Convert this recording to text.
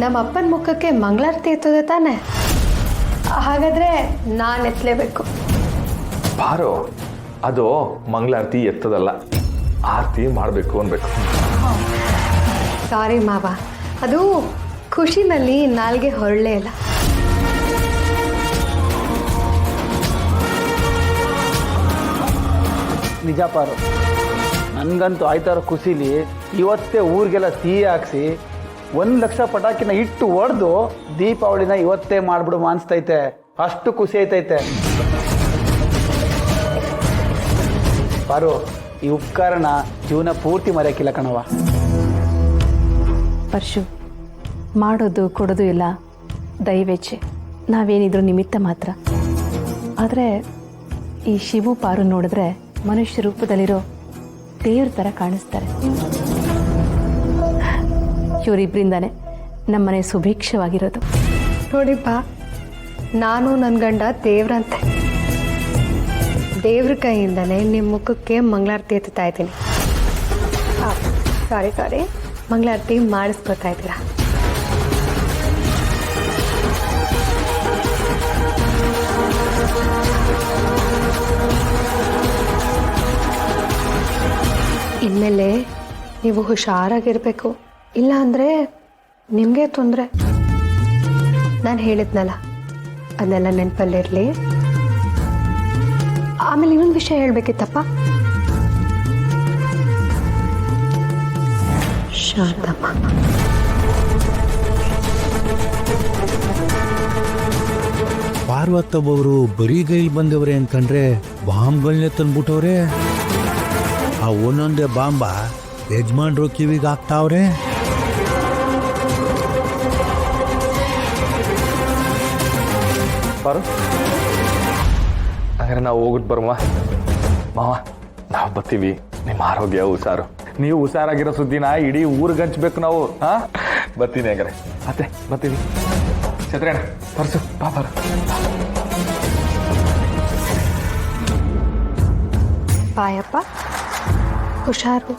ನಮ್ಮ ಅಪ್ಪನ ಮುಖಕ್ಕೆ ಮಂಗಳಾರತಿ ಎತ್ತೋದೆ ತಾನೆ? ಹಾಗಾದರೆ ನಾನು ಎತ್ತಲೇಬೇಕು. ಬಾರೋ, ಅದು ಮಂಗಳಾರತಿ ಎತ್ತದಲ್ಲ, ಆರತಿ ಮಾಡಬೇಕು ಅನ್ಬೇಕು. ಸಾರಿ ಮಾವ, ಅದು ಖುಷಿನಲ್ಲಿ ನಾಲ್ಗೆ ಹೊರಳೇ ಇಲ್ಲ. ನಿಜ ಪಾರು, ನನಗಂತೂ ಆಯ್ತಾರೋ ಖುಷಿಲಿ ಇವತ್ತೇ ಊರಿಗೆಲ್ಲ ಸಿಹಿ ಹಾಕ್ಸಿ 1,00,000 ಪಟಾಕಿನ ಇಟ್ಟು ಹೊಡೆದು ದೀಪಾವಳಿನ ಇವತ್ತೇ ಮಾಡ್ಬಿಡು ಅನಿಸ್ತೈತೆ. ಅಷ್ಟು ಖುಷಿ ಐತೈತೆ ಪಾರು. ಈ ಉಪಕಾರನ ಜೀವನ ಪೂರ್ತಿ ಮರೆಯಕ್ಕಿಲ್ಲ ಕಣವ. ಪರಶು, ಮಾಡೋದು ಕೊಡೋದು ಇಲ್ಲ ದೈವೇಚ್ಛೆ, ನಾವೇನಿದ್ರು ನಿಮಿತ್ತ ಮಾತ್ರ. ಆದರೆ ಈ ಶಿವು ಪಾರು ನೋಡಿದ್ರೆ ಮನುಷ್ಯ ರೂಪದಲ್ಲಿರೋ ದೇವ್ರ ಥರ ಕಾಣಿಸ್ತಾರೆ. ಇವರಿಬ್ಬರಿಂದಾನೆ ನಮ್ಮನೆ ಸುಭಿಕ್ಷವಾಗಿರೋದು. ನೋಡಿಪ್ಪ, ನಾನು ನನ್ನ ಗಂಡ ದೇವ್ರಂತೆ. ದೇವ್ರ ಕೈಯಿಂದಲೇ ನಿಮ್ಮ ಮುಖಕ್ಕೆ ಮಂಗಳಾರತಿ ಎತ್ತುತ್ತಾ ಇದ್ದೀನಿ. ಸಾರಿ, ಮಂಗಳಾರತಿ ಮಾಡಿಸ್ಕೊತಾ ಇದ್ದೀರಾ. ಇನ್ಮೇಲೆ ನೀವು ಹುಷಾರಾಗಿರಬೇಕು, ಇಲ್ಲ ಅಂದರೆ ನಿಮಗೆ ತೊಂದರೆ. ನಾನು ಹೇಳಿದ್ನಲ್ಲ, ಅದನ್ನೆಲ್ಲ ನೆನಪಲ್ಲಿರಲಿ. ಆಮೇಲೆ ಇನ್ನೊಂದು ವಿಷಯ ಹೇಳಬೇಕಿತ್ತಪ್ಪ. ಶಾಂತಮ್ಮ, ಪಾರ್ವತಮ್ಮವರು ಬರಿಗೈಲಿ ಬಂದವ್ರೆ ಅನ್ಕಂಡ್ರೆ ಬಾಂಬ್ಗಳನ್ನೇ ತಂದ್ಬಿಟ್ಟವ್ರೆ. ಆ ಒಂದೊಂದೇ ಬಾಂಬ ಯಜಮಾನ್ರು ಕಿವಿಗೆ ಹಾಕ್ತಾವ್ರೆ. ಬಾರು, ಹಾಗಾದ್ರೆ ನಾವು ಹೋಗ್ಬಿಟ್ಟು ಬರುವ ಮಾವ. ನಾವು ಬರ್ತೀವಿ, ನಿಮ್ಮ ಆರೋಗ್ಯ ಹುಷಾರು. ನೀವು ಹುಷಾರಾಗಿರೋ ಸುದ್ದಿನ ಇಡೀ ಊರಿಗೆ ಹಂಚ್ಬೇಕು ನಾವು. ಬರ್ತೀನಿ ಹಾಗಾದ್ರೆ. ಮತ್ತೆ ಬರ್ತೀವಿ. ಛತ್ರಣ್ಣ ಪರ್ಸು ಬಾ ಬಾರು. ಬಾಯಪ್ಪ, ಹುಷಾರು.